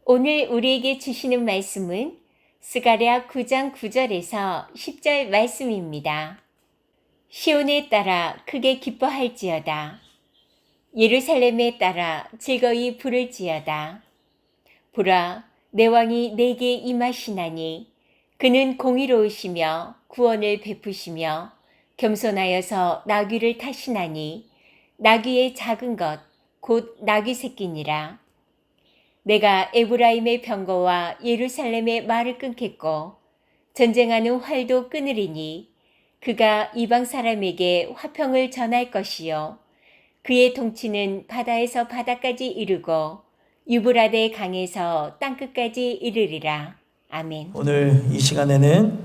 오늘 우리에게 주시는 말씀은 스가랴 9장 9절에서 10절 말씀입니다. 시온에 따라 크게 기뻐할지어다. 예루살렘에 따라 즐거이 부를지어다. 보라, 내 왕이 내게 임하시나니 그는 공의로우시며 구원을 베푸시며 겸손하여서 나귀를 타시나니 나귀의 작은 것 곧 나귀 새끼니라. 내가 에브라임의 병거와 예루살렘의 말을 끊겠고 전쟁하는 활도 끊으리니 그가 이방 사람에게 화평을 전할 것이요 그의 통치는 바다에서 바다까지 이르고 유브라데 강에서 땅끝까지 이르리라. 아멘. 오늘 이 시간에는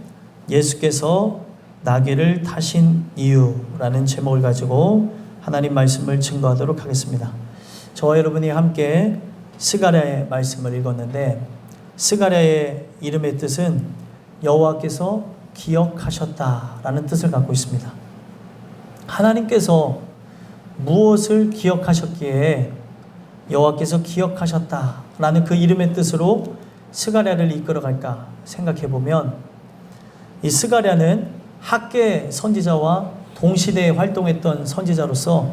예수께서 나귀를 타신 이유라는 제목을 가지고 하나님 말씀을 증거하도록 하겠습니다. 저와 여러분이 함께 스가랴의 말씀을 읽었는데, 스가랴의 이름의 뜻은 여호와께서 기억하셨다라는 뜻을 갖고 있습니다. 하나님께서 무엇을 기억하셨기에 여호와께서 기억하셨다라는 그 이름의 뜻으로 스가랴를 이끌어갈까 생각해 보면, 이 스가랴는 학계 선지자와 동시대에 활동했던 선지자로서,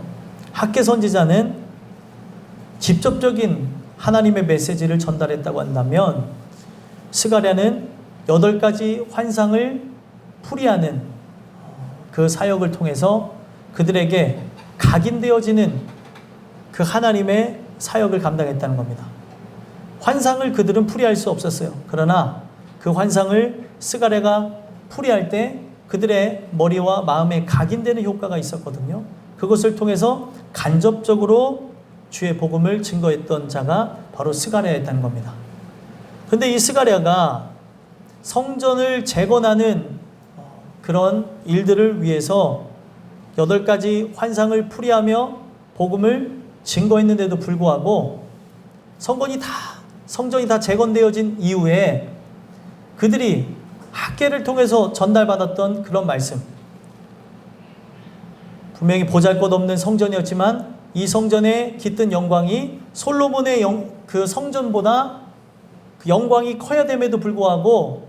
학계 선지자는 직접적인 하나님의 메시지를 전달했다고 한다면, 스가랴는 8가지 환상을 풀이하는 그 사역을 통해서 그들에게 각인되어지는 그 하나님의 사역을 감당했다는 겁니다. 환상을 그들은 풀이할 수 없었어요. 그러나 그 환상을 스가랴가 풀이할 때 그들의 머리와 마음에 각인되는 효과가 있었거든요. 그것을 통해서 간접적으로 주의 복음을 증거했던 자가 바로 스가랴였다는 겁니다. 그런데 이 스가랴가 성전을 재건하는 그런 일들을 위해서 8가지 환상을 풀이하며 복음을 증거했는데도 불구하고 성전이 다 재건되어진 이후에 그들이 학계를 통해서 전달받았던 그런 말씀, 분명히 보잘것없는 성전이었지만 이 성전에 깃든 영광이 솔로몬의 그 성전보다 그 영광이 커야 됨에도 불구하고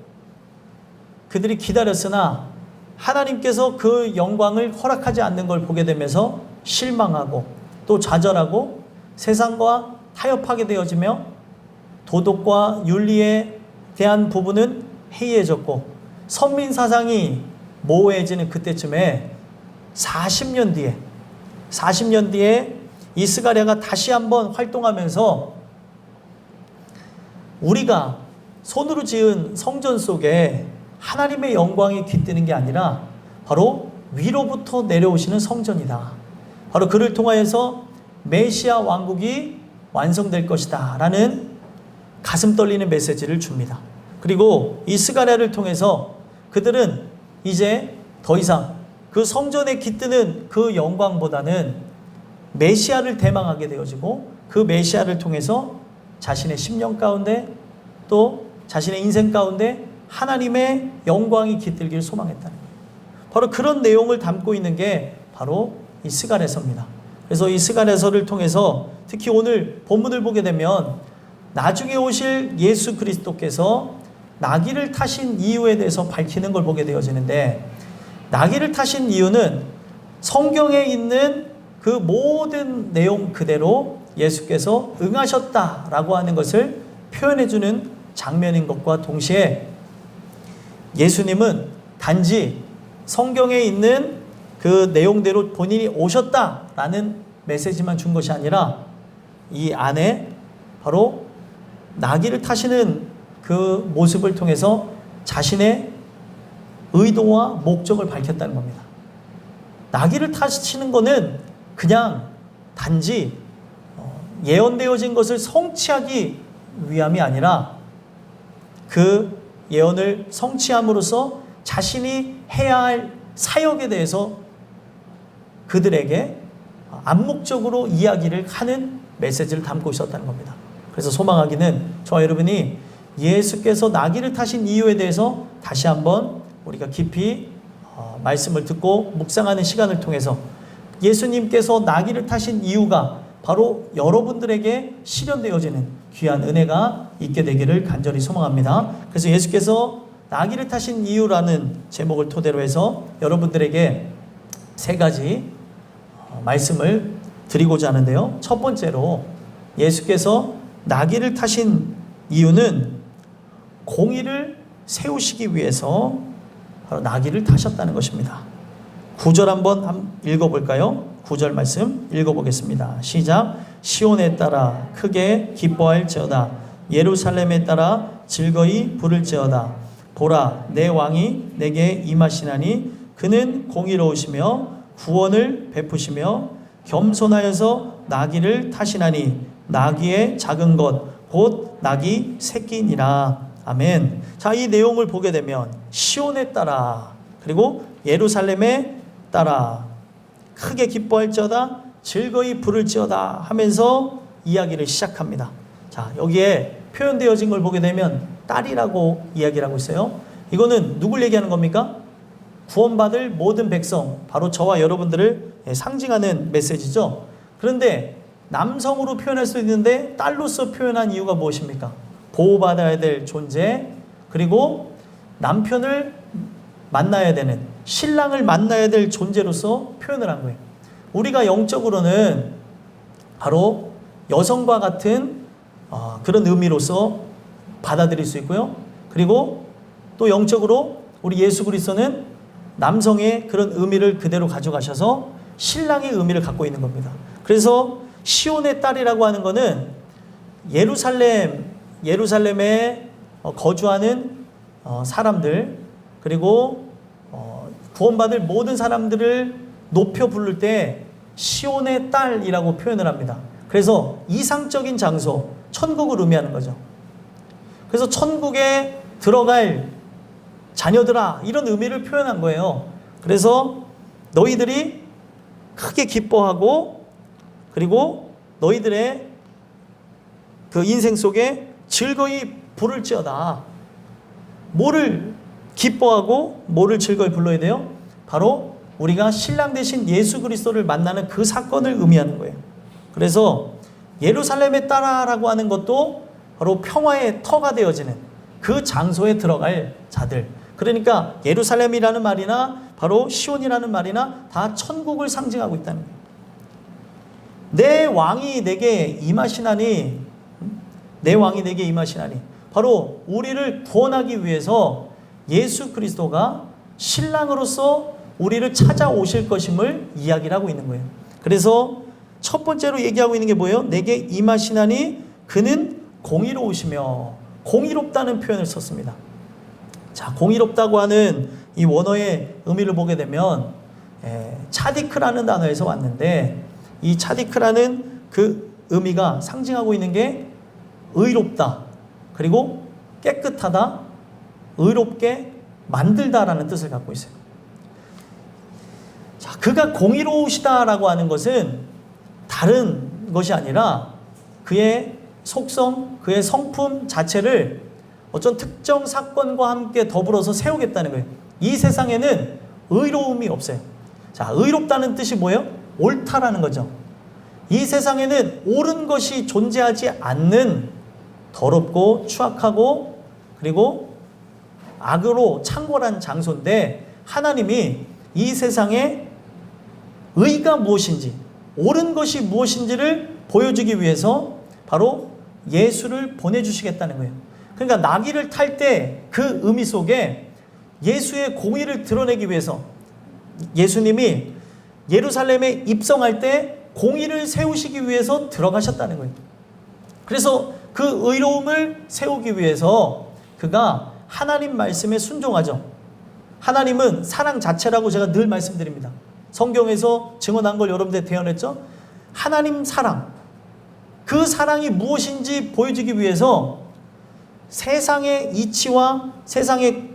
그들이 기다렸으나 하나님께서 그 영광을 허락하지 않는 걸 보게 되면서 실망하고 또 좌절하고 세상과 타협하게 되어지며 도덕과 윤리에 대한 부분은 해이해졌고 선민 사상이 모호해지는 그때쯤에 40년 뒤에 이 스가랴가 다시 한번 활동하면서 우리가 손으로 지은 성전 속에 하나님의 영광이 깃드는 게 아니라 바로 위로부터 내려오시는 성전이다. 바로 그를 통하여서 메시아 왕국이 완성될 것이다 라는 가슴 떨리는 메시지를 줍니다. 그리고 이 스가랴를 통해서 그들은 이제 더 이상 그 성전에 깃드는 그 영광보다는 메시아를 대망하게 되어지고 그 메시아를 통해서 자신의 심령 가운데 또 자신의 인생 가운데 하나님의 영광이 깃들기를 소망했다는 거예요. 바로 그런 내용을 담고 있는 게 바로 이 스가랴서입니다. 그래서 이 스가랴서를 통해서 특히 오늘 본문을 보게 되면 나중에 오실 예수 그리스도께서 나귀를 타신 이유에 대해서 밝히는 걸 보게 되어지는데, 나귀를 타신 이유는 성경에 있는 그 모든 내용 그대로 예수께서 응하셨다라고 하는 것을 표현해주는 장면인 것과 동시에 예수님은 단지 성경에 있는 그 내용대로 본인이 오셨다라는 메시지만 준 것이 아니라 이 안에 바로 나귀를 타시는 그 모습을 통해서 자신의 의도와 목적을 밝혔다는 겁니다. 나귀를 타시는 것은 그냥 단지 예언되어진 것을 성취하기 위함이 아니라 그 예언을 성취함으로써 자신이 해야 할 사역에 대해서 그들에게 암묵적으로 이야기를 하는 메시지를 담고 있었다는 겁니다. 그래서 소망하기는 저와 여러분이 예수께서 나귀를 타신 이유에 대해서 다시 한번 우리가 깊이 말씀을 듣고 묵상하는 시간을 통해서 예수님께서 나귀를 타신 이유가 바로 여러분들에게 실현되어지는 귀한 은혜가 있게 되기를 간절히 소망합니다. 그래서 예수께서 나귀를 타신 이유라는 제목을 토대로 해서 여러분들에게 세 가지 말씀을 드리고자 하는데요. 첫 번째로 예수께서 나귀를 타신 이유는 공의를 세우시기 위해서 바로 나귀를 타셨다는 것입니다. 9절 한번 읽어볼까요? 9절 말씀 읽어보겠습니다. 시작. 시온에 따라 크게 기뻐할지어다. 예루살렘에 따라 즐거이 부를지어다. 보라, 내 왕이 내게 임하시나니 그는 공의로우시며 구원을 베푸시며 겸손하여서 나귀를 타시나니 나귀의 작은 것 곧 나귀 새끼니라. 아멘. 자, 이 내용을 보게 되면 시온에 따라 그리고 예루살렘에 따라 크게 기뻐할지어다 즐거이 부를지어다 하면서 이야기를 시작합니다. 자, 여기에 표현되어진 걸 보게 되면 딸이라고 이야기를 하고 있어요. 이거는 누굴 얘기하는 겁니까? 구원받을 모든 백성, 바로 저와 여러분들을 상징하는 메시지죠. 그런데 남성으로 표현할 수 있는데 딸로서 표현한 이유가 무엇입니까? 보호받아야 될 존재, 그리고 남편을 만나야 되는, 신랑을 만나야 될 존재로서 표현을 한 거예요. 우리가 영적으로는 바로 여성과 같은 그런 의미로서 받아들일 수 있고요. 그리고 또 영적으로 우리 예수 그리스도는 남성의 그런 의미를 그대로 가져가셔서 신랑의 의미를 갖고 있는 겁니다. 그래서 시온의 딸이라고 하는 것은 예루살렘에 거주하는 사람들, 그리고 구원받을 모든 사람들을 높여 부를 때 시온의 딸이라고 표현을 합니다. 그래서 이상적인 장소, 천국을 의미하는 거죠. 그래서 천국에 들어갈 자녀들아, 이런 의미를 표현한 거예요. 그래서 너희들이 크게 기뻐하고, 그리고 너희들의 그 인생 속에 즐거이 부를지어다. 뭐를 기뻐하고 뭐를 즐거이 불러야 돼요? 바로 우리가 신랑 대신 예수 그리스도를 만나는 그 사건을 의미하는 거예요. 그래서 예루살렘에 따라라고 하는 것도 바로 평화의 터가 되어지는 그 장소에 들어갈 자들. 그러니까 예루살렘이라는 말이나 바로 시온이라는 말이나 다 천국을 상징하고 있다는 거예요. 내 왕이 내게 임하시나니, 내 왕이 내게 임하시나니, 바로 우리를 구원하기 위해서 예수 그리스도가 신랑으로서 우리를 찾아오실 것임을 이야기를 하고 있는 거예요. 그래서 첫 번째로 얘기하고 있는 게 뭐예요? 내게 임하시나니 그는 공의로우시며, 공의롭다는 표현을 썼습니다. 자, 공의롭다고 하는 이 원어의 의미를 보게 되면 차디크라는 단어에서 왔는데, 이 차디크라는 그 의미가 상징하고 있는 게 의롭다, 그리고 깨끗하다, 의롭게 만들다라는 뜻을 갖고 있어요. 자, 그가 공의로우시다라고 하는 것은 다른 것이 아니라 그의 속성, 그의 성품 자체를 어떤 특정 사건과 함께 더불어서 세우겠다는 거예요. 이 세상에는 의로움이 없어요. 자, 의롭다는 뜻이 뭐예요? 옳다라는 거죠. 이 세상에는 옳은 것이 존재하지 않는 더럽고 추악하고 그리고 악으로 창궐한 장소인데, 하나님이 이 세상에 의가 무엇인지, 옳은 것이 무엇인지를 보여주기 위해서 바로 예수를 보내주시겠다는 거예요. 그러니까 나귀를 탈 때 그 의미 속에 예수의 공의를 드러내기 위해서 예수님이 예루살렘에 입성할 때 공의를 세우시기 위해서 들어가셨다는 거예요. 그래서 그 의로움을 세우기 위해서 그가 하나님 말씀에 순종하죠. 하나님은 사랑 자체라고 제가 늘 말씀드립니다. 성경에서 증언한 걸 여러분들 대언했죠. 하나님 사랑, 그 사랑이 무엇인지 보여주기 위해서 세상의 이치와 세상에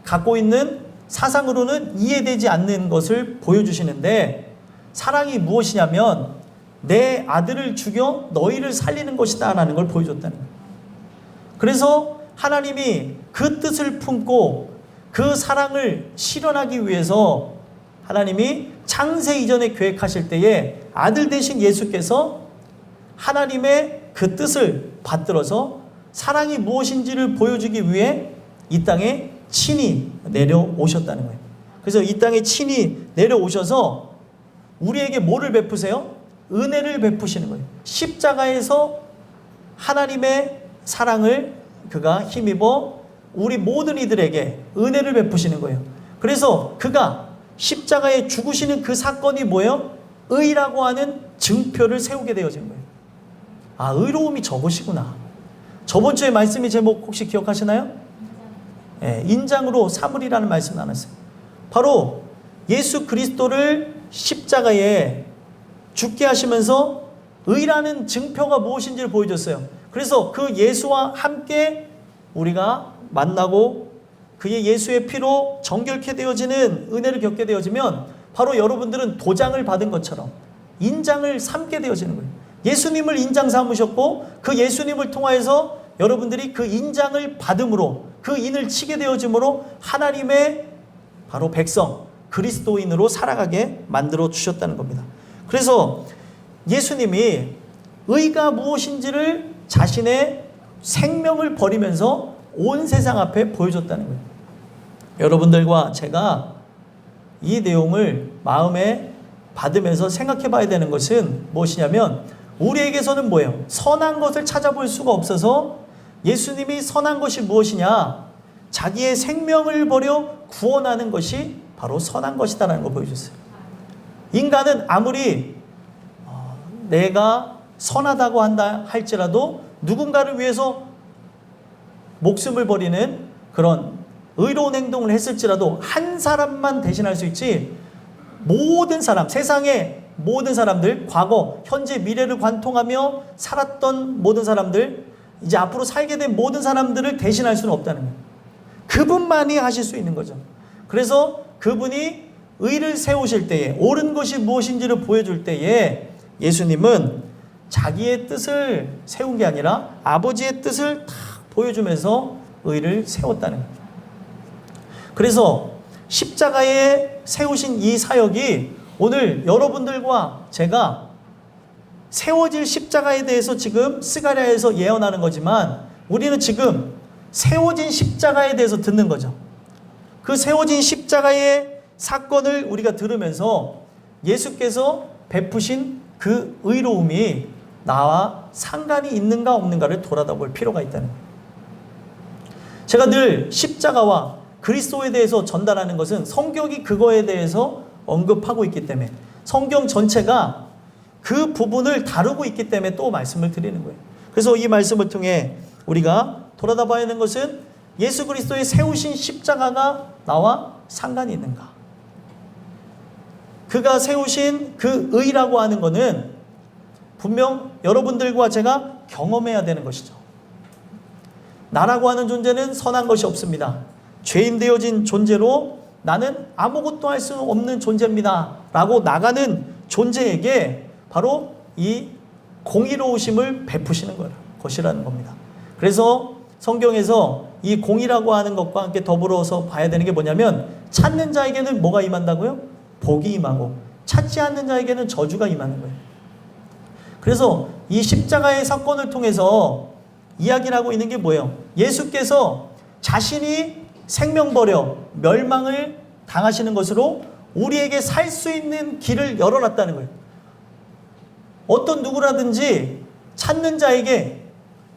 갖고 있는 사상으로는 이해되지 않는 것을 보여주시는데, 사랑이 무엇이냐면 내 아들을 죽여 너희를 살리는 것이다 라는 걸 보여줬다는 거예요. 그래서 하나님이 그 뜻을 품고 그 사랑을 실현하기 위해서 하나님이 창세 이전에 계획하실 때에 아들 되신 예수께서 하나님의 그 뜻을 받들어서 사랑이 무엇인지를 보여주기 위해 이 땅에 친히 내려오셨다는 거예요. 그래서 이 땅에 친히 내려오셔서 우리에게 뭐를 베푸세요? 은혜를 베푸시는 거예요. 십자가에서 하나님의 사랑을 그가 힘입어 우리 모든 이들에게 은혜를 베푸시는 거예요. 그래서 그가 십자가에 죽으시는 그 사건이 뭐예요? 의라고 하는 증표를 세우게 되어진 거예요. 아, 의로움이 저것이구나. 저번 주에 말씀의 제목 혹시 기억하시나요? 네, 인장으로 삼으리라는 말씀 나눴어요. 바로 예수 그리스도를 십자가에 죽게 하시면서 의라는 증표가 무엇인지를 보여줬어요. 그래서 그 예수와 함께 우리가 만나고 그의 예수의 피로 정결케 되어지는 은혜를 겪게 되어지면 바로 여러분들은 도장을 받은 것처럼 인장을 삼게 되어지는 거예요. 예수님을 인장 삼으셨고 그 예수님을 통하여서 여러분들이 그 인장을 받음으로 그 인을 치게 되어짐으로 하나님의 바로 백성 그리스도인으로 살아가게 만들어 주셨다는 겁니다. 그래서 예수님이 의가 무엇인지를 자신의 생명을 버리면서 온 세상 앞에 보여줬다는 거예요. 여러분들과 제가 이 내용을 마음에 받으면서 생각해 봐야 되는 것은 무엇이냐면 우리에게서는 뭐예요? 선한 것을 찾아볼 수가 없어서 예수님이 선한 것이 무엇이냐? 자기의 생명을 버려 구원하는 것이 바로 선한 것이다라는 걸 보여줬어요. 인간은 아무리 내가 선하다고 한다 할지라도 누군가를 위해서 목숨을 버리는 그런 의로운 행동을 했을지라도 한 사람만 대신할 수 있지 모든 사람, 세상의 모든 사람들, 과거, 현재, 미래를 관통하며 살았던 모든 사람들, 이제 앞으로 살게 된 모든 사람들을 대신할 수는 없다는 거예요. 그분만이 하실 수 있는 거죠. 그래서 그분이 의를 세우실 때에 옳은 것이 무엇인지를 보여줄 때에 예수님은 자기의 뜻을 세운 게 아니라 아버지의 뜻을 다 보여주면서 의를 세웠다는 거예요. 그래서 십자가에 세우신 이 사역이 오늘 여러분들과 제가 세워질 십자가에 대해서 지금 스가랴에서 예언하는 거지만 우리는 지금 세워진 십자가에 대해서 듣는 거죠. 그 세워진 십자가의 사건을 우리가 들으면서 예수께서 베푸신 그 의로움이 나와 상관이 있는가 없는가를 돌아다볼 필요가 있다는 거예요. 제가 늘 십자가와 그리스도에 대해서 전달하는 것은 성경이 그거에 대해서 언급하고 있기 때문에 성경 전체가 그 부분을 다루고 있기 때문에 또 말씀을 드리는 거예요. 그래서 이 말씀을 통해 우리가 돌아다 봐야 하는 것은 예수 그리스도의 세우신 십자가가 나와 상관이 있는가? 그가 세우신 그 의라고 하는 것은 분명 여러분들과 제가 경험해야 되는 것이죠. 나라고 하는 존재는 선한 것이 없습니다. 죄인 되어진 존재로 나는 아무것도 할 수 없는 존재입니다 라고 나가는 존재에게 바로 이 공의로우심을 베푸시는 것이라는 겁니다. 그래서 성경에서 이 공의라고 하는 것과 함께 더불어서 봐야 되는 게 뭐냐면 찾는 자에게는 뭐가 임한다고요? 복이 임하고 찾지 않는 자에게는 저주가 임하는 거예요. 그래서 이 십자가의 사건을 통해서 이야기를 하고 있는 게 뭐예요? 예수께서 자신이 생명 버려 멸망을 당하시는 것으로 우리에게 살 수 있는 길을 열어놨다는 거예요. 어떤 누구라든지 찾는 자에게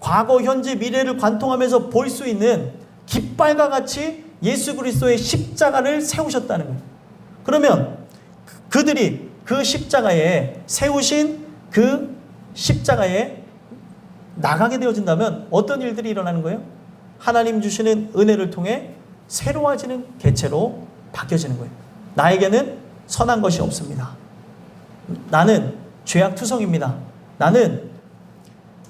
과거, 현재, 미래를 관통하면서 볼 수 있는 깃발과 같이 예수 그리스도의 십자가를 세우셨다는 거예요. 그러면 그들이 그 십자가에 세우신 그 십자가에 나가게 되어진다면 어떤 일들이 일어나는 거예요? 하나님 주시는 은혜를 통해 새로워지는 개체로 바뀌어지는 거예요. 나에게는 선한 것이 없습니다. 나는 죄악투성입니다. 나는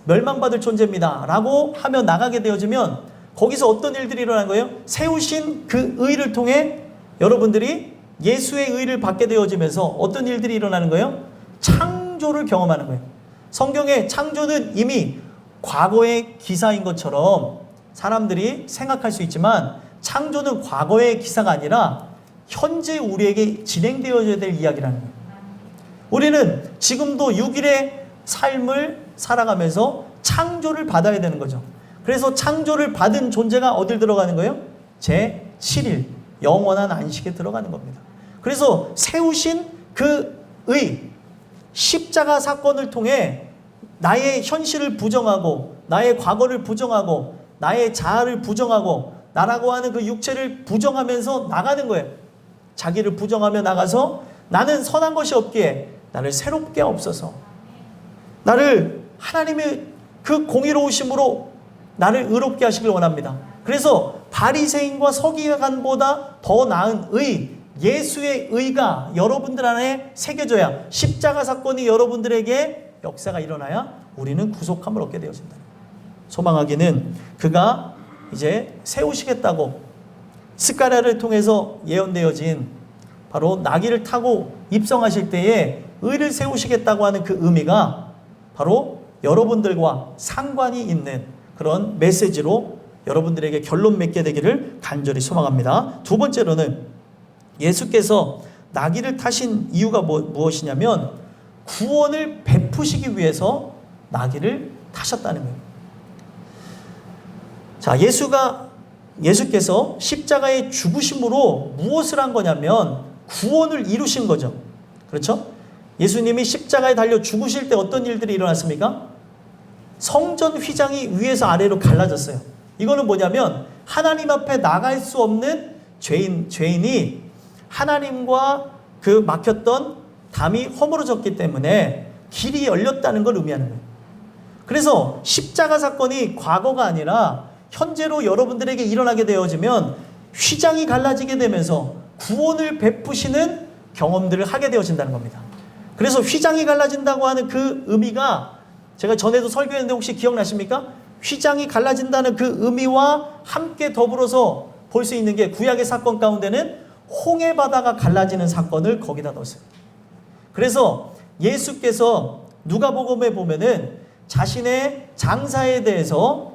멸망받을 존재입니다 라고 하며 나가게 되어지면 거기서 어떤 일들이 일어나는 거예요? 세우신 그 의를 통해 여러분들이 예수의 의를 받게 되어지면서 어떤 일들이 일어나는 거예요? 창조를 경험하는 거예요. 성경의 창조는 이미 과거의 기사인 것처럼 사람들이 생각할 수 있지만 창조는 과거의 기사가 아니라 현재 우리에게 진행되어야 될 이야기라는 거예요. 우리는 지금도 6일의 삶을 살아가면서 창조를 받아야 되는 거죠. 그래서 창조를 받은 존재가 어딜 들어가는 거예요? 제7일 영원한 안식에 들어가는 겁니다. 그래서 세우신 그 십자가 사건을 통해 나의 현실을 부정하고 나의 과거를 부정하고 나의 자아를 부정하고 나라고 하는 그 육체를 부정하면서 나가는 거예요. 자기를 부정하며 나가서 나는 선한 것이 없기에 나를 새롭게 없어서 나를 하나님의 그 공의로우심으로 나를 의롭게 하시길 원합니다. 그래서 바리새인과 서기관보다 더 나은 예수의 의가 여러분들 안에 새겨져야 십자가 사건이 여러분들에게 역사가 일어나야 우리는 구속함을 얻게 되어진다. 소망하기는 그가 이제 세우시겠다고 스가랴를 통해서 예언되어진 바로 나귀를 타고 입성하실 때에 의를 세우시겠다고 하는 그 의미가 바로 여러분들과 상관이 있는 그런 메시지로 여러분들에게 결론 맺게 되기를 간절히 소망합니다. 두 번째로는 예수께서 나귀를 타신 이유가 무엇이냐면 구원을 베푸시기 위해서 나귀를 타셨다는 거예요. 자, 예수께서 십자가의 죽으심으로 무엇을 한 거냐면 구원을 이루신 거죠. 그렇죠? 예수님이 십자가에 달려 죽으실 때 어떤 일들이 일어났습니까? 성전 휘장이 위에서 아래로 갈라졌어요. 이거는 뭐냐면 하나님 앞에 나갈 수 없는 죄인이 하나님과 그 막혔던 담이 허물어졌기 때문에 길이 열렸다는 걸 의미하는 거예요. 그래서 십자가 사건이 과거가 아니라 현재로 여러분들에게 일어나게 되어지면 휘장이 갈라지게 되면서 구원을 베푸시는 경험들을 하게 되어진다는 겁니다. 그래서 휘장이 갈라진다고 하는 그 의미가 제가 전에도 설교했는데 혹시 기억나십니까? 휘장이 갈라진다는 그 의미와 함께 더불어서 볼 수 있는 게 구약의 사건 가운데는 홍해 바다가 갈라지는 사건을 거기다 넣었어요. 그래서 예수께서 누가복음에 보면은 자신의 장사에 대해서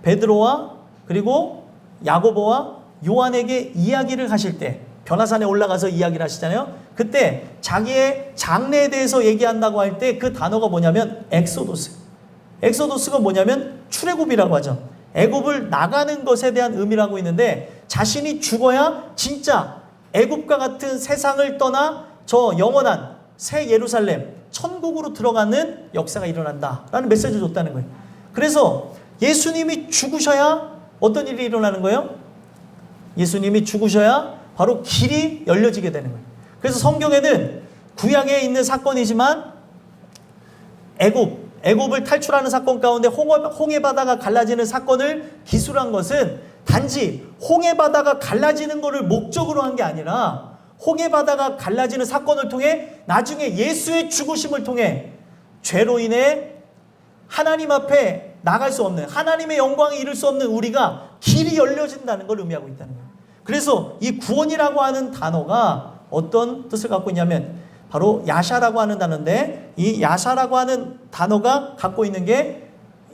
베드로와 그리고 야고보와 요한에게 이야기를 하실 때 변화산에 올라가서 이야기를 하시잖아요. 그때 자기의 장래에 대해서 얘기한다고 할 때 그 단어가 뭐냐면 엑소도스가 뭐냐면 출애굽이라고 하죠. 애굽을 나가는 것에 대한 의미라고 있는데 자신이 죽어야 진짜 애굽과 같은 세상을 떠나 저 영원한 새 예루살렘 천국으로 들어가는 역사가 일어난다라는 메시지를 줬다는 거예요. 그래서 예수님이 죽으셔야 어떤 일이 일어나는 거예요? 예수님이 죽으셔야 바로 길이 열려지게 되는 거예요. 그래서 성경에는 구약에 있는 사건이지만 애굽을 탈출하는 사건 가운데 홍해 바다가 갈라지는 사건을 기술한 것은 단지 홍해 바다가 갈라지는 것을 목적으로 한 게 아니라 홍해 바다가 갈라지는 사건을 통해 나중에 예수의 죽으심을 통해 죄로 인해 하나님 앞에 나갈 수 없는 하나님의 영광에 이를 수 없는 우리가 길이 열려진다는 걸 의미하고 있다는 거예요. 그래서 이 구원이라고 하는 단어가 어떤 뜻을 갖고 있냐면 바로 야샤라고 하는 단어인데 이 야샤라고 하는 단어가 갖고 있는 게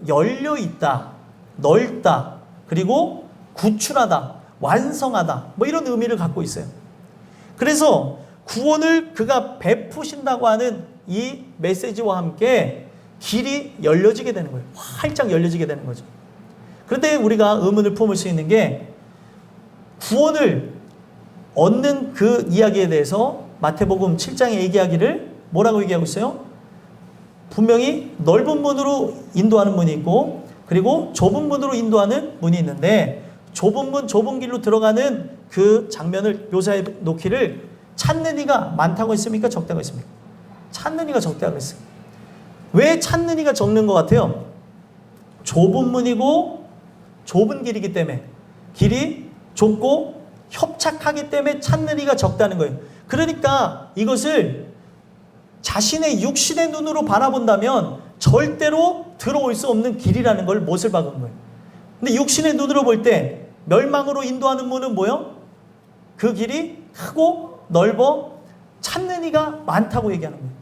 열려있다, 넓다, 그리고 구출하다, 완성하다 뭐 이런 의미를 갖고 있어요. 그래서 구원을 그가 베푸신다고 하는 이 메시지와 함께 길이 열려지게 되는 거예요. 활짝 열려지게 되는 거죠. 그런데 우리가 의문을 품을 수 있는 게 구원을 얻는 그 이야기에 대해서 마태복음 7장에 얘기하기를 뭐라고 얘기하고 있어요? 분명히 넓은 문으로 인도하는 문이 있고 그리고 좁은 문으로 인도하는 문이 있는데 좁은 문, 좁은 길로 들어가는 그 장면을 묘사해 놓기를 찾는 이가 많다고 했습니까? 적다고 했습니까? 찾는 이가 적다고 했어요. 왜 찾는 이가 적는 것 같아요? 좁은 문이고 좁은 길이기 때문에 길이 좁고 협착하기 때문에 찾는 이가 적다는 거예요. 그러니까 이것을 자신의 육신의 눈으로 바라본다면 절대로 들어올 수 없는 길이라는 걸 못을 박은 거예요. 근데 육신의 눈으로 볼 때 멸망으로 인도하는 문은 뭐예요? 그 길이 크고 넓어 찾는 이가 많다고 얘기하는 거예요.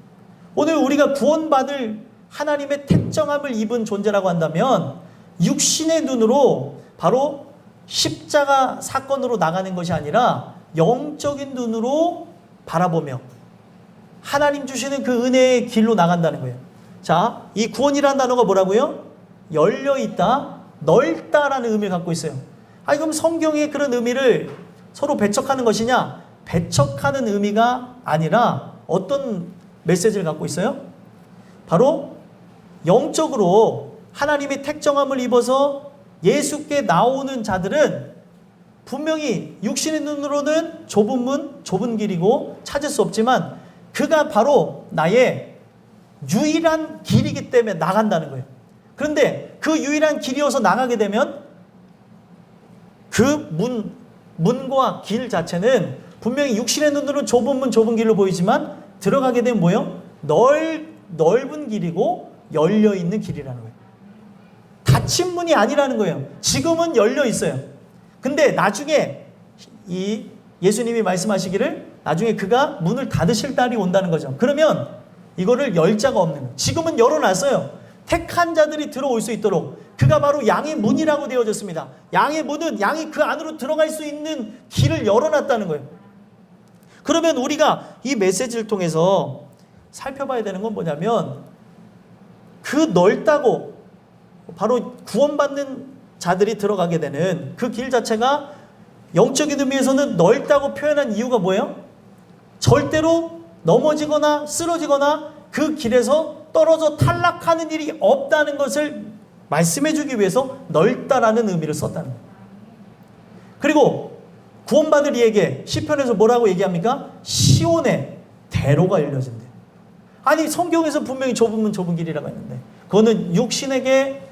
오늘 우리가 구원받을 하나님의 택정함을 입은 존재라고 한다면 육신의 눈으로 바로 십자가 사건으로 나가는 것이 아니라 영적인 눈으로 바라보며 하나님 주시는 그 은혜의 길로 나간다는 거예요. 자, 이 구원이라는 단어가 뭐라고요? 열려있다, 넓다라는 의미를 갖고 있어요. 아니, 그럼 성경의 그런 의미를 서로 배척하는 것이냐? 배척하는 의미가 아니라 어떤 메시지를 갖고 있어요? 바로 영적으로 하나님의 택정함을 입어서 예수께 나오는 자들은 분명히 육신의 눈으로는 좁은 문, 좁은 길이고 찾을 수 없지만 그가 바로 나의 유일한 길이기 때문에 나간다는 거예요. 그런데 그 유일한 길이어서 나가게 되면 그 문과 길 자체는 분명히 육신의 눈으로는 좁은 문, 좁은 길로 보이지만 들어가게 되면 뭐예요? 넓은 길이고 열려있는 길이라는 거예요. 닫힌 문이 아니라는 거예요. 지금은 열려 있어요. 근데 나중에 이 예수님이 말씀하시기를 나중에 그가 문을 닫으실 날이 온다는 거죠. 그러면 이거를 열 자가 없는 거예요. 지금은 열어놨어요. 택한 자들이 들어올 수 있도록. 그가 바로 양의 문이라고 되어졌습니다. 양의 문은 양이 그 안으로 들어갈 수 있는 길을 열어놨다는 거예요. 그러면 우리가 이 메시지를 통해서 살펴봐야 되는 건 뭐냐면 그 넓다고 바로 구원받는 자들이 들어가게 되는 그 길 자체가 영적인 의미에서는 넓다고 표현한 이유가 뭐예요? 절대로 넘어지거나 쓰러지거나 그 길에서 떨어져 탈락하는 일이 없다는 것을 말씀해 주기 위해서 넓다라는 의미를 썼다는 거예요. 그리고 구원받을 이에게 시편에서 뭐라고 얘기합니까? 시온의 대로가 열려진대. 아니 성경에서 분명히 좁은 문 좁은 길이라고 했는데 그거는 육신의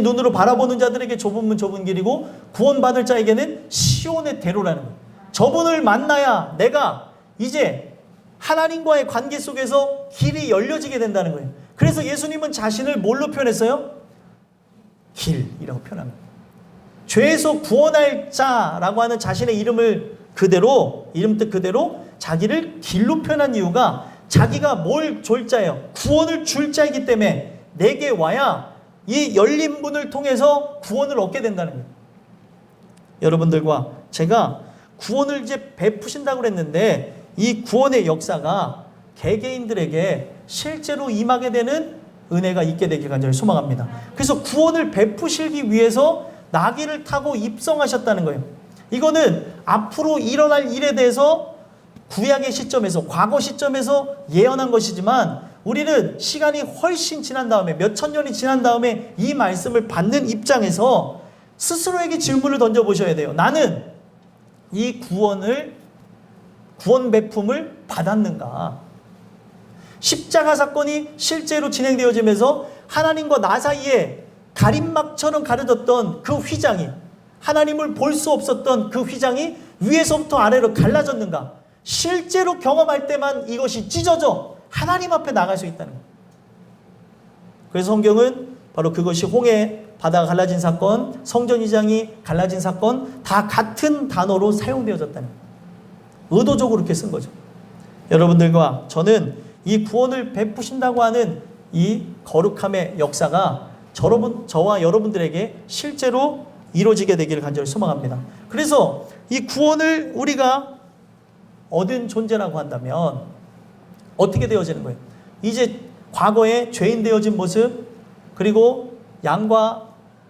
눈으로 바라보는 자들에게 좁은 문 좁은 길이고 구원받을 자에게는 시온의 대로라는 거예요. 저분을 만나야 내가 이제 하나님과의 관계 속에서 길이 열려지게 된다는 거예요. 그래서 예수님은 자신을 뭘로 표현했어요? 길이라고 표현합니다. 죄에서 구원할 자라고 하는 자신의 이름 뜻 그대로 자기를 길로 표현한 이유가 자기가 뭘 줄 자예요? 구원을 줄 자이기 때문에 내게 와야 이 열린 문을 통해서 구원을 얻게 된다는 거예요. 여러분들과 제가 구원을 이제 베푸신다고 그랬는데 이 구원의 역사가 개개인들에게 실제로 임하게 되는 은혜가 있게 되길 간절히 소망합니다. 그래서 구원을 베푸시기 위해서 나귀를 타고 입성하셨다는 거예요. 이거는 앞으로 일어날 일에 대해서 구약의 시점에서 과거 시점에서 예언한 것이지만 우리는 시간이 훨씬 지난 다음에 몇천 년이 지난 다음에 이 말씀을 받는 입장에서 스스로에게 질문을 던져보셔야 돼요. 나는 이 구원 베품을 받았는가? 십자가 사건이 실제로 진행되어지면서 하나님과 나 사이에 가림막처럼 가려졌던 그 휘장이 하나님을 볼 수 없었던 그 휘장이 위에서부터 아래로 갈라졌는가? 실제로 경험할 때만 이것이 찢어져 하나님 앞에 나갈 수 있다는 거예요. 그래서 성경은 바로 그것이 홍해 바다가 갈라진 사건, 성전 이장이 갈라진 사건 다 같은 단어로 사용되어졌다는 거예요. 의도적으로 이렇게 쓴 거죠. 여러분들과 저는 이 구원을 베푸신다고 하는 이 거룩함의 역사가 저와 여러분들에게 실제로 이루어지게 되기를 간절히 소망합니다. 그래서 이 구원을 우리가 얻은 존재라고 한다면 어떻게 되어지는 거예요? 이제 과거에 죄인 되어진 모습, 그리고 양과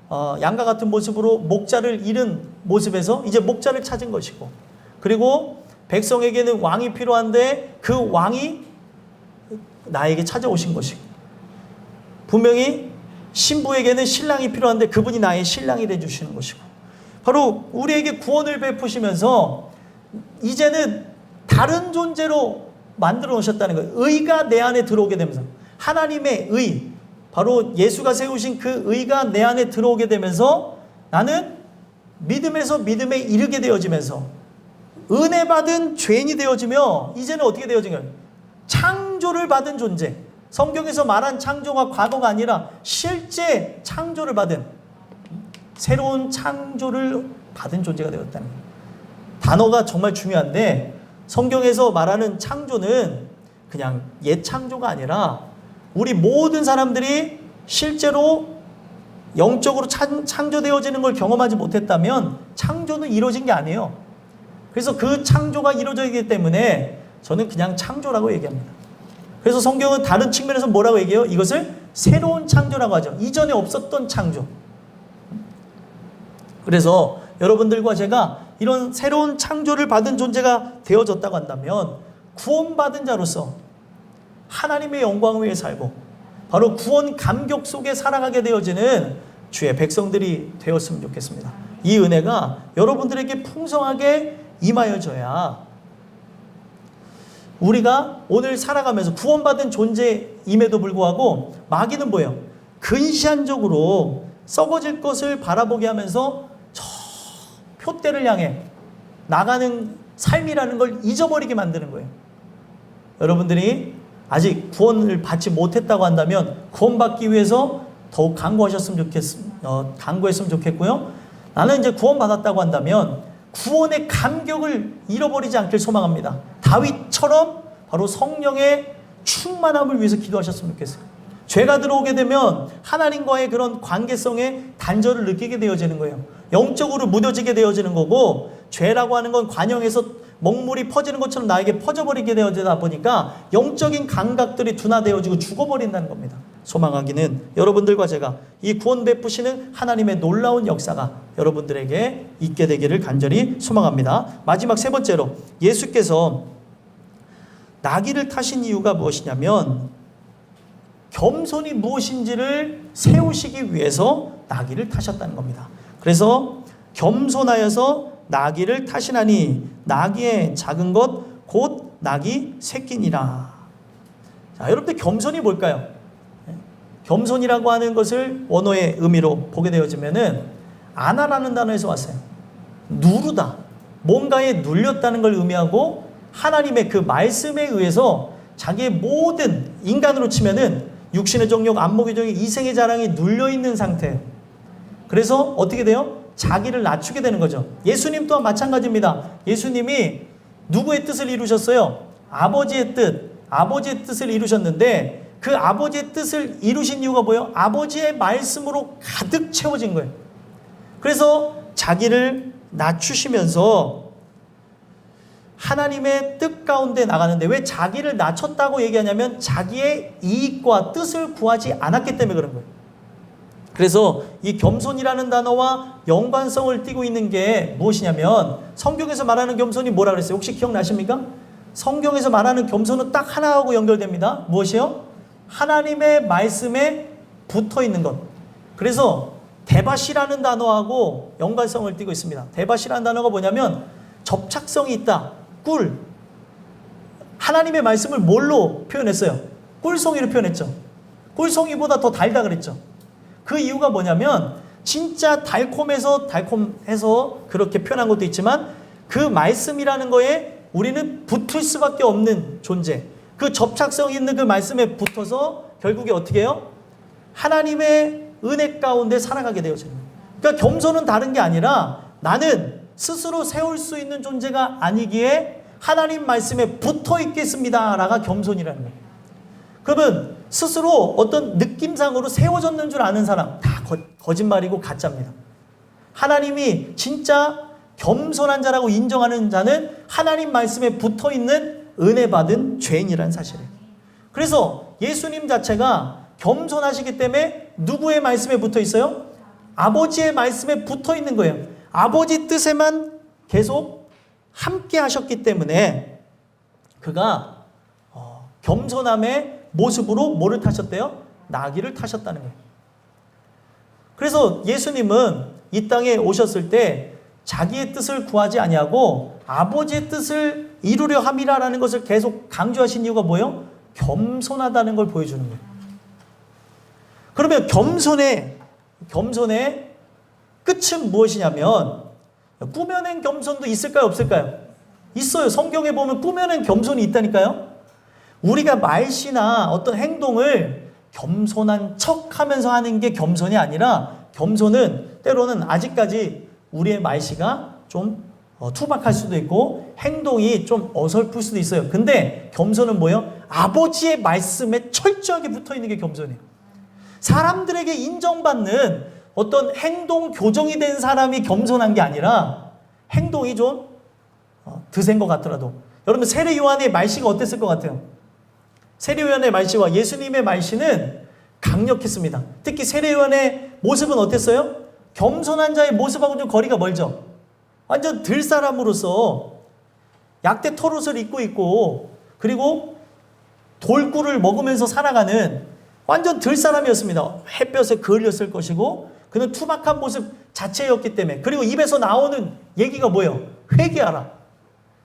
같은 모습으로 목자를 잃은 모습에서 이제 목자를 찾은 것이고, 그리고 백성에게는 왕이 필요한데 그 왕이 나에게 찾아오신 것이고, 분명히 신부에게는 신랑이 필요한데 그분이 나의 신랑이 되주시는 것이고, 바로 우리에게 구원을 베푸시면서 이제는 다른 존재로 만들어 놓으셨다는 거예요. 의가 내 안에 들어오게 되면서, 하나님의 의, 바로 예수가 세우신 그 의가 내 안에 들어오게 되면서 나는 믿음에서 믿음에 이르게 되어지면서 은혜 받은 죄인이 되어지며 이제는 어떻게 되어진 거예요? 창조를 받은 존재. 성경에서 말한 창조가 과거가 아니라 실제 창조를 받은, 새로운 창조를 받은 존재가 되었다는 거예요. 단어가 정말 중요한데 성경에서 말하는 창조는 그냥 옛 창조가 아니라 우리 모든 사람들이 실제로 영적으로 창조되어지는 걸 경험하지 못했다면 창조는 이루어진 게 아니에요. 그래서 그 창조가 이루어지기 때문에 저는 그냥 창조라고 얘기합니다. 그래서 성경은 다른 측면에서 뭐라고 얘기해요? 이것을 새로운 창조라고 하죠. 이전에 없었던 창조. 그래서 여러분들과 제가 이런 새로운 창조를 받은 존재가 되어졌다고 한다면 구원받은 자로서 하나님의 영광 위에 살고 바로 구원 감격 속에 살아가게 되어지는 주의 백성들이 되었으면 좋겠습니다. 이 은혜가 여러분들에게 풍성하게 임하여져야 우리가 오늘 살아가면서 구원받은 존재임에도 불구하고 마귀는 뭐예요? 근시안적으로 썩어질 것을 바라보게 하면서 저 표대를 향해 나가는 삶이라는 걸 잊어버리게 만드는 거예요. 여러분들이 아직 구원을 받지 못했다고 한다면 구원받기 위해서 더욱 간구했으면 좋겠고요. 나는 이제 구원받았다고 한다면 구원의 감격을 잃어버리지 않길 소망합니다. 다윗처럼 바로 성령의 충만함을 위해서 기도하셨으면 좋겠어요. 죄가 들어오게 되면 하나님과의 그런 관계성에 단절을 느끼게 되어지는 거예요. 영적으로 무뎌지게 되어지는 거고, 죄라고 하는 건 관영에서 먹물이 퍼지는 것처럼 나에게 퍼져버리게 되어지다 보니까 영적인 감각들이 둔화되어지고 죽어버린다는 겁니다. 소망하기는 여러분들과 제가 이 구원 베푸시는 하나님의 놀라운 역사가 여러분들에게 있게 되기를 간절히 소망합니다. 마지막 세 번째로, 예수께서 나귀를 타신 이유가 무엇이냐면 겸손이 무엇인지를 세우시기 위해서 나귀를 타셨다는 겁니다. 그래서 겸손하여서 나귀를 타시나니 나귀의 작은 것 곧 나귀 새끼니라. 자, 여러분들 겸손이 뭘까요? 겸손이라고 하는 것을 원어의 의미로 보게 되어지면은 아나라는 단어에서 왔어요. 누르다, 뭔가에 눌렸다는 걸 의미하고 하나님의 그 말씀에 의해서 자기의 모든, 인간으로 치면은 육신의 정욕, 안목의 정욕, 이생의 자랑이 눌려있는 상태예요. 그래서 어떻게 돼요? 자기를 낮추게 되는 거죠. 예수님 또한 마찬가지입니다. 예수님이 누구의 뜻을 이루셨어요? 아버지의 뜻, 아버지의 뜻을 이루셨는데 그 아버지의 뜻을 이루신 이유가 뭐예요? 아버지의 말씀으로 가득 채워진 거예요. 그래서 자기를 낮추시면서 하나님의 뜻 가운데 나가는데, 왜 자기를 낮췄다고 얘기하냐면 자기의 이익과 뜻을 구하지 않았기 때문에 그런 거예요. 그래서 이 겸손이라는 단어와 연관성을 띠고 있는 게 무엇이냐면, 성경에서 말하는 겸손이 뭐라 그랬어요? 혹시 기억나십니까? 성경에서 말하는 겸손은 딱 하나하고 연결됩니다. 무엇이요? 하나님의 말씀에 붙어 있는 것. 그래서 데밭이라는 단어하고 연관성을 띠고 있습니다. 데밭이라는 단어가 뭐냐면 접착성이 있다. 꿀. 하나님의 말씀을 뭘로 표현했어요? 꿀송이로 표현했죠. 꿀송이보다 더 달다 그랬죠. 그 이유가 뭐냐면 진짜 달콤해서 그렇게 표현한 것도 있지만 그 말씀이라는 거에 우리는 붙을 수밖에 없는 존재. 그 접착성 있는 그 말씀에 붙어서 결국에 어떻게 해요? 하나님의 은혜 가운데 살아가게 되어지는 거예요. 그러니까 겸손은 다른 게 아니라 나는 스스로 세울 수 있는 존재가 아니기에 하나님 말씀에 붙어 있겠습니다 라가 겸손이라는 거예요. 그러면 스스로 어떤 느낌상으로 세워졌는 줄 아는 사람 다 거짓말이고 가짜입니다. 하나님이 진짜 겸손한 자라고 인정하는 자는 하나님 말씀에 붙어 있는 은혜 받은 죄인이라는 사실이에요. 그래서 예수님 자체가 겸손하시기 때문에 누구의 말씀에 붙어 있어요? 아버지의 말씀에 붙어 있는 거예요. 아버지 뜻에만 계속 함께 하셨기 때문에 그가 겸손함의 모습으로 뭐를 타셨대요? 나귀를 타셨다는 거예요. 그래서 예수님은 이 땅에 오셨을 때 자기의 뜻을 구하지 아니하고 아버지의 뜻을 이루려 함이라는 것을 계속 강조하신 이유가 뭐예요? 겸손하다는 걸 보여주는 거예요. 그러면 겸손의 끝은 무엇이냐면, 꾸며낸 겸손도 있을까요? 없을까요? 있어요. 성경에 보면 꾸며낸 겸손이 있다니까요. 우리가 말씨나 어떤 행동을 겸손한 척 하면서 하는 게 겸손이 아니라, 겸손은 때로는 아직까지 우리의 말씨가 좀 투박할 수도 있고 행동이 좀 어설플 수도 있어요. 근데 겸손은 뭐예요? 아버지의 말씀에 철저하게 붙어 있는 게 겸손이에요. 사람들에게 인정받는 어떤 행동 교정이 된 사람이 겸손한 게 아니라, 행동이 좀 드센 것 같더라도, 여러분 세례 요한의 말씨가 어땠을 것 같아요? 세례요한의 말씨와 예수님의 말씨는 강력했습니다. 특히 세례요한의 모습은 어땠어요? 겸손한 자의 모습하고 좀 거리가 멀죠. 완전 들사람으로서 약대 털옷을 입고 있고 그리고 돌꿀을 먹으면서 살아가는 완전 들사람이었습니다. 햇볕에 그을렸을 것이고 그는 투박한 모습 자체였기 때문에. 그리고 입에서 나오는 얘기가 뭐예요? 회개하라.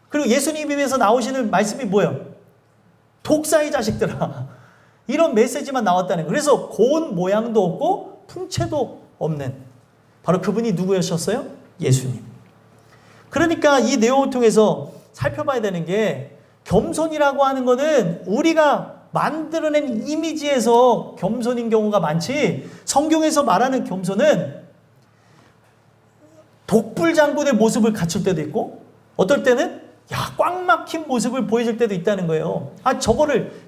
그리고 예수님 입에서 나오시는 말씀이 뭐예요? 독사의 자식들아. 이런 메시지만 나왔다는 거예요. 그래서 고운 모양도 없고 풍채도 없는 바로 그분이 누구였었어요? 예수님. 그러니까 이 내용을 통해서 살펴봐야 되는 게 겸손이라고 하는 거는 우리가 만들어낸 이미지에서 겸손인 경우가 많지 성경에서 말하는 겸손은 독불장군의 모습을 갖출 때도 있고 어떨 때는 꽉 막힌 모습을 보여줄 때도 있다는 거예요.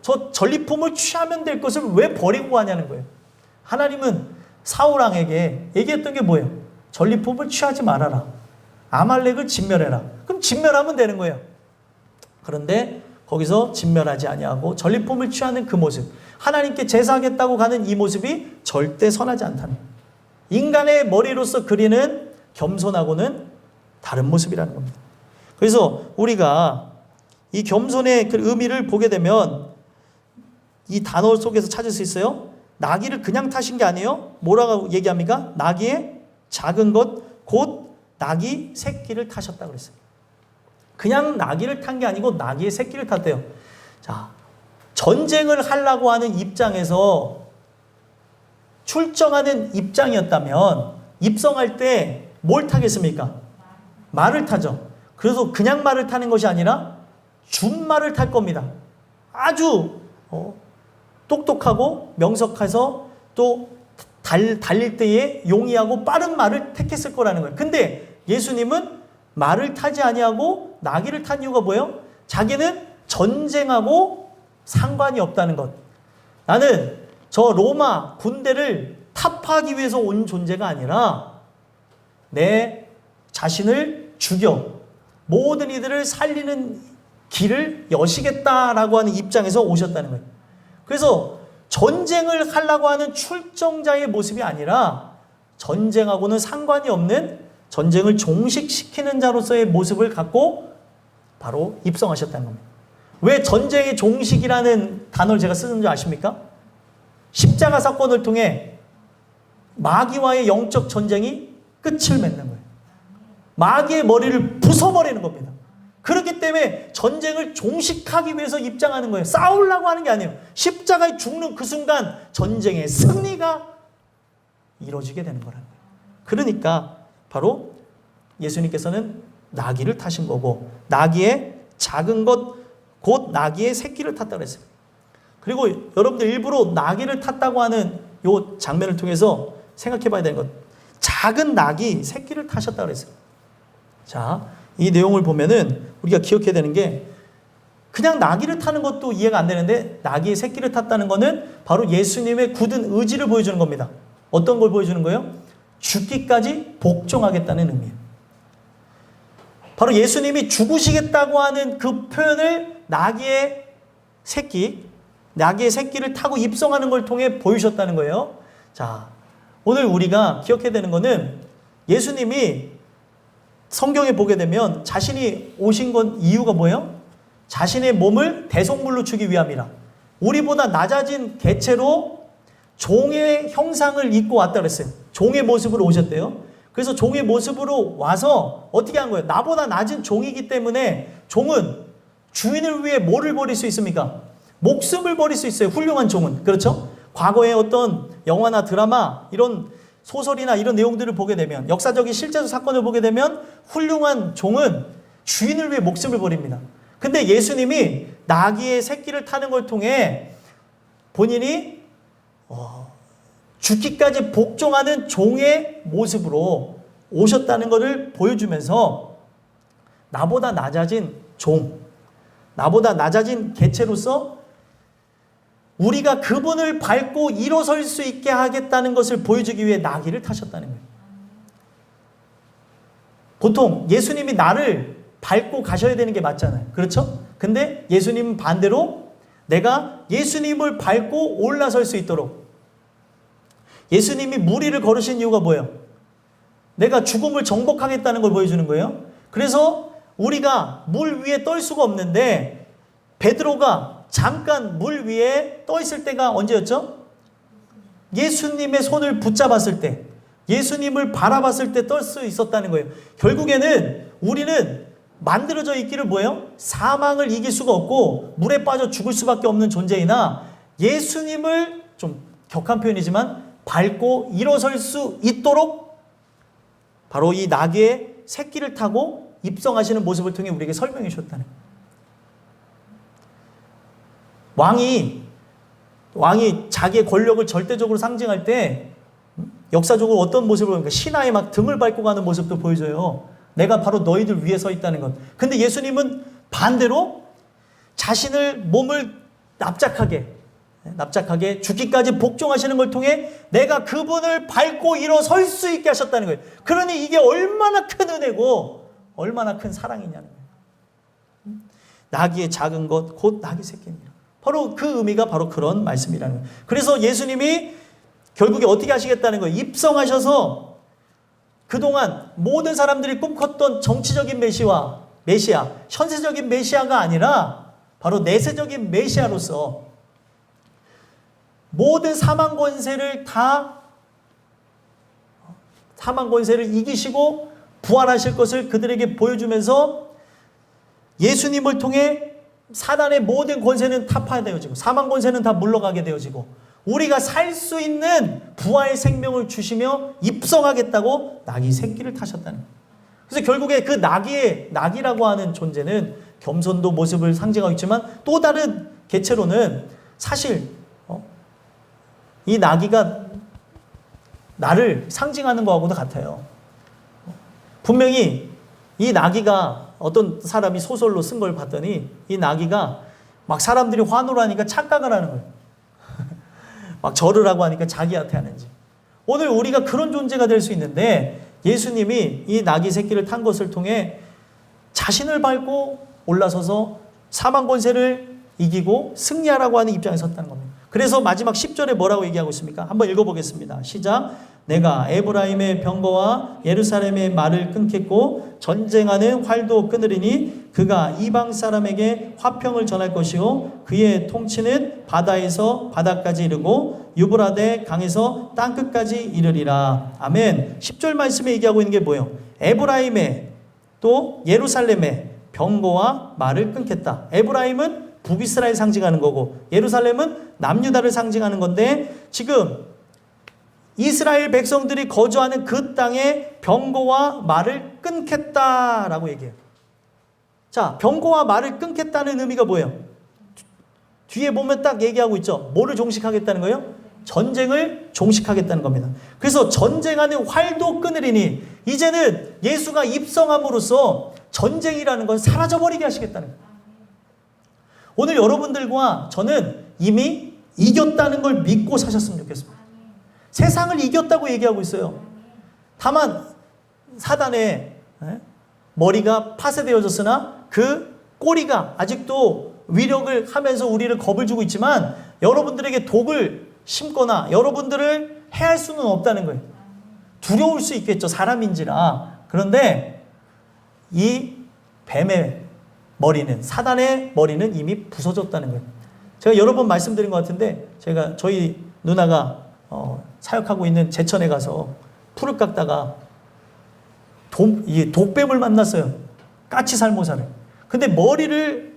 저 전리품을 취하면 될 것을 왜 버리고 가냐는 거예요. 하나님은 사울왕에게 얘기했던 게 뭐예요? 전리품을 취하지 말아라. 아말렉을 진멸해라. 그럼 진멸하면 되는 거예요. 그런데 거기서 진멸하지 아니하고 전리품을 취하는 그 모습, 하나님께 제사하겠다고 가는 이 모습이 절대 선하지 않다는 거예요. 인간의 머리로서 그리는 겸손하고는 다른 모습이라는 겁니다. 그래서 우리가 이 겸손의 그 의미를 보게 되면 이 단어 속에서 찾을 수 있어요. 나귀를 그냥 타신 게 아니에요. 뭐라고 얘기합니까? 나귀의 작은 것, 곧 나귀 새끼를 타셨다고 그랬어요. 그냥 나귀를 탄 게 아니고 나귀의 새끼를 탔대요. 자, 전쟁을 하려고 하는 입장에서 출정하는 입장이었다면 입성할 때 뭘 타겠습니까? 말을 타죠. 그래서 그냥 말을 타는 것이 아니라 준말을 탈 겁니다. 아주 똑똑하고 명석해서 또 달릴 때에 용이하고 빠른 말을 택했을 거라는 거예요. 근데 예수님은 말을 타지 아니하고 나귀를 탄 이유가 뭐예요? 자기는 전쟁하고 상관이 없다는 것. 나는 저 로마 군대를 타파하기 위해서 온 존재가 아니라 내 자신을 죽여 모든 이들을 살리는 길을 여시겠다라고 하는 입장에서 오셨다는 거예요. 그래서 전쟁을 하려고 하는 출정자의 모습이 아니라 전쟁하고는 상관이 없는 전쟁을 종식시키는 자로서의 모습을 갖고 바로 입성하셨다는 겁니다. 왜 전쟁의 종식이라는 단어를 제가 쓰는 줄 아십니까? 십자가 사건을 통해 마귀와의 영적 전쟁이 끝을 맺는 거예요. 마귀의 머리를 부숴버리는 겁니다. 그렇기 때문에 전쟁을 종식하기 위해서 입장하는 거예요. 싸우려고 하는 게 아니에요. 십자가에 죽는 그 순간 전쟁의 승리가 이루어지게 되는 거라는 거예요. 그러니까 바로 예수님께서는 나귀를 타신 거고 나귀의 작은 것, 곧 나귀의 새끼를 탔다고 했어요. 그리고 여러분들 일부러 나귀를 탔다고 하는 이 장면을 통해서 생각해 봐야 되는 것, 작은 나귀 새끼를 타셨다고 그랬어요. 자, 이 내용을 보면은 우리가 기억해야 되는 게 그냥 나귀를 타는 것도 이해가 안 되는데 나귀의 새끼를 탔다는 것은 바로 예수님의 굳은 의지를 보여주는 겁니다. 어떤 걸 보여주는 거예요? 죽기까지 복종하겠다는 의미예요. 바로 예수님이 죽으시겠다고 하는 그 표현을 나귀의 새끼를 타고 입성하는 걸 통해 보이셨다는 거예요. 자, 오늘 우리가 기억해야 되는 것은 예수님이 성경에 보게 되면 자신이 오신 건 이유가 뭐예요? 자신의 몸을 대속물로 주기 위함이라. 우리보다 낮아진 개체로 종의 형상을 입고 왔다 그랬어요. 종의 모습으로 오셨대요. 그래서 종의 모습으로 와서 어떻게 한 거예요? 나보다 낮은 종이기 때문에 종은 주인을 위해 뭐를 버릴 수 있습니까? 목숨을 버릴 수 있어요. 훌륭한 종은. 그렇죠? 과거의 어떤 영화나 드라마 이런 소설이나 이런 내용들을 보게 되면 역사적인 실제적 사건을 보게 되면 훌륭한 종은 주인을 위해 목숨을 버립니다. 근데 예수님이 나귀의 새끼를 타는 걸 통해 본인이 죽기까지 복종하는 종의 모습으로 오셨다는 것을 보여주면서 나보다 낮아진 종, 나보다 낮아진 개체로서 우리가 그분을 밟고 일어설 수 있게 하겠다는 것을 보여주기 위해 나귀를 타셨다는 거예요. 보통 예수님이 나를 밟고 가셔야 되는 게 맞잖아요. 그렇죠? 근데 예수님은 반대로 내가 예수님을 밟고 올라설 수 있도록. 예수님이 물 위를 걸으신 이유가 뭐예요? 내가 죽음을 정복하겠다는 걸 보여주는 거예요. 그래서 우리가 물 위에 떨 수가 없는데 베드로가 잠깐 물 위에 떠 있을 때가 언제였죠? 예수님의 손을 붙잡았을 때, 예수님을 바라봤을 때 떨 수 있었다는 거예요. 결국에는 우리는 만들어져 있기를 뭐예요? 사망을 이길 수가 없고 물에 빠져 죽을 수밖에 없는 존재이나 예수님을, 좀 격한 표현이지만, 밟고 일어설 수 있도록 바로 이 나귀의 새끼를 타고 입성하시는 모습을 통해 우리에게 설명해 주셨다는 거예요. 왕이 자기의 권력을 절대적으로 상징할 때 역사적으로 어떤 모습을 보니까 신하의 막 등을 밟고 가는 모습도 보여줘요. 내가 바로 너희들 위에 서 있다는 것. 근데 예수님은 반대로 자신을, 몸을 납작하게 죽기까지 복종하시는 걸 통해 내가 그분을 밟고 일어설 수 있게 하셨다는 거예요. 그러니 이게 얼마나 큰 은혜고 얼마나 큰 사랑이냐는 거예요. 나귀의 작은 것 곧 나귀 새끼입니다. 바로 그 의미가 바로 그런 말씀이라는 거예요. 그래서 예수님이 결국에 어떻게 하시겠다는 거예요? 입성하셔서 그동안 모든 사람들이 꿈꿨던 정치적인 메시아, 현세적인 메시아가 아니라 바로 내세적인 메시아로서 모든 사망 권세를 이기시고 부활하실 것을 그들에게 보여주면서 예수님을 통해 사단의 모든 권세는 타파되어지고 사망 권세는 다 물러가게 되어지고 우리가 살 수 있는 부활의 생명을 주시며 입성하겠다고 나귀 새끼를 타셨다는 거예요. 그래서 결국에 그 나귀라고 하는 존재는 겸손도 모습을 상징하고 있지만 또 다른 개체로는 사실 이 나귀가 나를 상징하는 것하고도 같아요. 분명히 이 나귀가 어떤 사람이 소설로 쓴 걸 봤더니 이 나귀가 막 사람들이 환호를 하니까 착각을 하는 거예요. 막 절을 하고 하니까 자기한테 하는지. 오늘 우리가 그런 존재가 될 수 있는데 예수님이 이 나귀 새끼를 탄 것을 통해 자신을 밟고 올라서서 사망 권세를 이기고 승리하라고 하는 입장에 섰다는 겁니다. 그래서 마지막 10절에 뭐라고 얘기하고 있습니까? 한번 읽어보겠습니다. 시작. 내가 에브라임의 병거와 예루살렘의 말을 끊겠고 전쟁하는 활도 끊으리니 그가 이방 사람에게 화평을 전할 것이요 그의 통치는 바다에서 바다까지 이르고 유브라데 강에서 땅끝까지 이르리라. 아멘. 10절 말씀에 얘기하고 있는 게 뭐예요? 에브라임의 또 예루살렘의 병거와 말을 끊겠다. 에브라임은 북이스라엘 상징하는 거고 예루살렘은 남유다를 상징하는 건데 지금 이스라엘 백성들이 거주하는 그 땅에 병거와 말을 끊겠다라고 얘기해요. 자, 병거와 말을 끊겠다는 의미가 뭐예요? 뒤에 보면 딱 얘기하고 있죠. 뭐를 종식하겠다는 거예요? 전쟁을 종식하겠다는 겁니다. 그래서 전쟁하는 활도 끊으리니 이제는 예수가 입성함으로써 전쟁이라는 건 사라져버리게 하시겠다는 거예요. 오늘 여러분들과 저는 이미 이겼다는 걸 믿고 사셨으면 좋겠습니다. 세상을 이겼다고 얘기하고 있어요. 다만 사단의 머리가 파쇄되어졌으나 그 꼬리가 아직도 위력을 하면서 우리를 겁을 주고 있지만 여러분들에게 독을 심거나 여러분들을 해할 수는 없다는 거예요. 두려울 수 있겠죠. 사람인지라. 그런데 이 뱀의 머리는 사단의 머리는 이미 부서졌다는 거예요. 제가 여러 번 말씀드린 것 같은데 저희 누나가 사역하고 있는 제천에 가서 풀을 깎다가 독뱀을 만났어요. 까치살모사를. 근데 머리를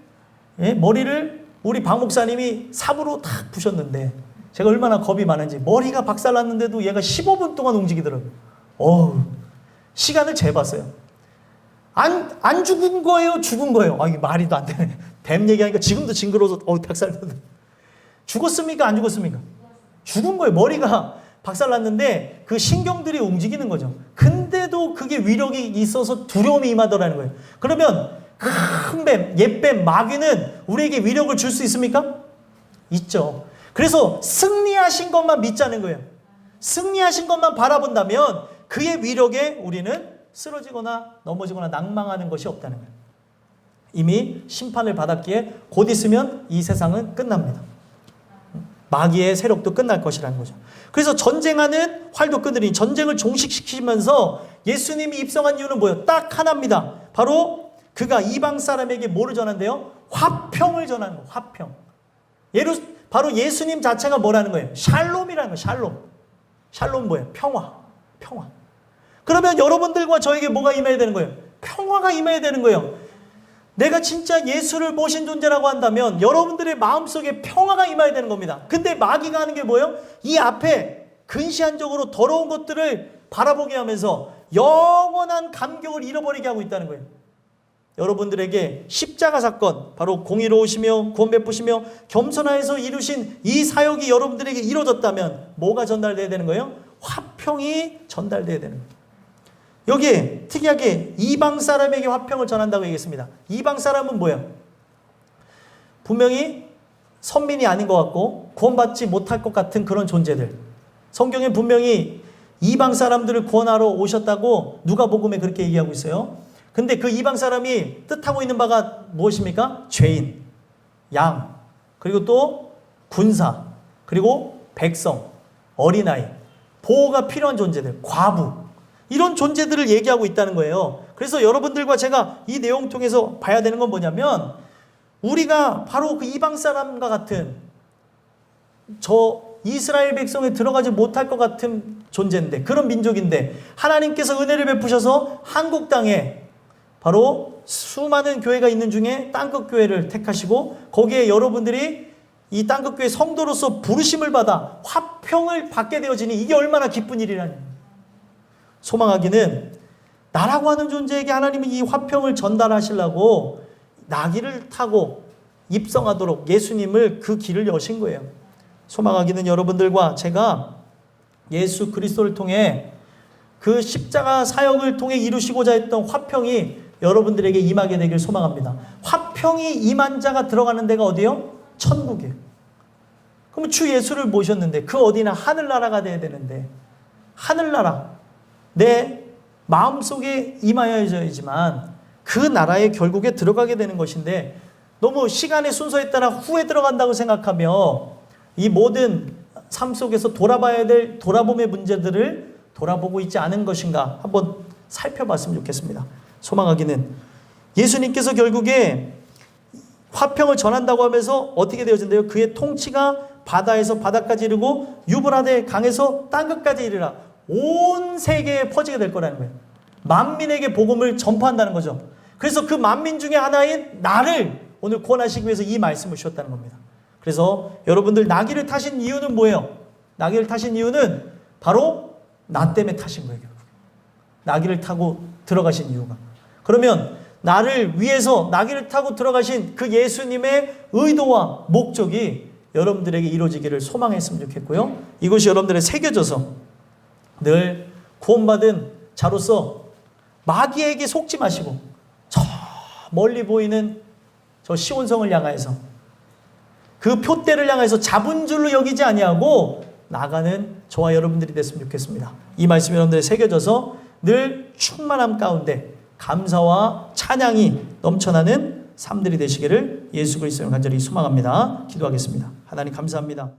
우리 박 목사님이 삽으로 탁 부셨는데 제가 얼마나 겁이 많은지 머리가 박살났는데도 얘가 15분 동안 움직이더라고요. 시간을 재봤어요. 안 죽은 거예요? 죽은 거예요? 이게 말이도 안 되네. 뱀 얘기하니까 지금도 징그러워서 박살났는데. 죽었습니까? 안 죽었습니까? 죽은 거예요. 머리가 박살났는데 그 신경들이 움직이는 거죠. 근데도 그게 위력이 있어서 두려움이 임하더라는 거예요. 그러면 큰 뱀, 옛뱀, 마귀는 우리에게 위력을 줄 수 있습니까? 있죠. 그래서 승리하신 것만 믿자는 거예요. 승리하신 것만 바라본다면 그의 위력에 우리는 쓰러지거나 넘어지거나 낭망하는 것이 없다는 거예요. 이미 심판을 받았기에 곧 있으면 이 세상은 끝납니다. 마귀의 세력도 끝날 것이라는 거죠. 그래서 전쟁하는 활도 끊으니 전쟁을 종식시키면서 예수님이 입성한 이유는 뭐예요? 딱 하나입니다. 바로 그가 이방 사람에게 뭐를 전한대요? 화평을 전하는 거예요. 화평. 바로 예수님 자체가 뭐라는 거예요? 샬롬이라는 거예요. 샬롬. 샬롬 뭐예요? 평화. 평화. 그러면 여러분들과 저에게 뭐가 임해야 되는 거예요? 평화가 임해야 되는 거예요. 내가 진짜 예수를 모신 존재라고 한다면 여러분들의 마음속에 평화가 임해야 되는 겁니다. 근데 마귀가 하는 게 뭐예요? 이 앞에 근시안적으로 더러운 것들을 바라보게 하면서 영원한 감격을 잃어버리게 하고 있다는 거예요. 여러분들에게 십자가 사건, 바로 공의로우시며 구원 베푸시며 겸손하여서 이루신 이 사역이 여러분들에게 이루어졌다면 뭐가 전달돼야 되는 거예요? 화평이 전달돼야 되는 거예요. 여기에 특이하게 이방 사람에게 화평을 전한다고 얘기했습니다. 이방 사람은 뭐예요? 분명히 선민이 아닌 것 같고 구원받지 못할 것 같은 그런 존재들. 성경에 분명히 이방 사람들을 구원하러 오셨다고 누가복음에 그렇게 얘기하고 있어요. 근데 그 이방 사람이 뜻하고 있는 바가 무엇입니까? 죄인, 양, 그리고 또 군사, 그리고 백성, 어린아이, 보호가 필요한 존재들, 과부, 이런 존재들을 얘기하고 있다는 거예요. 그래서 여러분들과 제가 이 내용 통해서 봐야 되는 건 뭐냐면 우리가 바로 그 이방 사람과 같은 저 이스라엘 백성에 들어가지 못할 것 같은 존재인데, 그런 민족인데 하나님께서 은혜를 베푸셔서 한국 땅에 바로 수많은 교회가 있는 중에 땅끝 교회를 택하시고 거기에 여러분들이 이 땅끝 교회 성도로서 부르심을 받아 화평을 받게 되어지니 이게 얼마나 기쁜 일이라니. 소망하기는 나라고 하는 존재에게 하나님은 이 화평을 전달하시려고 나귀를 타고 입성하도록 예수님을 그 길을 여신 거예요. 소망하기는 여러분들과 제가 예수 그리스도를 통해 그 십자가 사역을 통해 이루시고자 했던 화평이 여러분들에게 임하게 되길 소망합니다. 화평이 임한 자가 들어가는 데가 어디요? 천국이에요. 그럼 주 예수를 모셨는데 그 어디나 하늘나라가 돼야 되는데, 하늘나라 내 마음속에 임하여야지만 그 나라에 결국에 들어가게 되는 것인데, 너무 시간의 순서에 따라 후에 들어간다고 생각하며 이 모든 삶 속에서 돌아봐야 될 돌아봄의 문제들을 돌아보고 있지 않은 것인가 한번 살펴봤으면 좋겠습니다. 소망하기는 예수님께서 결국에 화평을 전한다고 하면서 어떻게 되어진대요? 그의 통치가 바다에서 바다까지 이르고 유브라데 강에서 땅끝까지 이르라. 온 세계에 퍼지게 될 거라는 거예요. 만민에게 복음을 전파한다는 거죠. 그래서 그 만민 중에 하나인 나를 오늘 구원하시기 위해서 이 말씀을 주셨다는 겁니다. 그래서 여러분들 나귀를 타신 이유는 뭐예요? 나귀를 타신 이유는 바로 나 때문에 타신 거예요. 결국. 나귀를 타고 들어가신 이유가. 그러면 나를 위해서 나귀를 타고 들어가신 그 예수님의 의도와 목적이 여러분들에게 이루어지기를 소망했으면 좋겠고요. 이것이 여러분들의 새겨져서 늘 구원받은 자로서 마귀에게 속지 마시고 저 멀리 보이는 저 시온성을 향하여서 그 표대를 향해서 잡은 줄로 여기지 아니하고 나가는 저와 여러분들이 됐으면 좋겠습니다. 이 말씀이 여러분들의 새겨져서 늘 충만함 가운데 감사와 찬양이 넘쳐나는 삶들이 되시기를 예수 그리스도로 간절히 소망합니다. 기도하겠습니다. 하나님 감사합니다.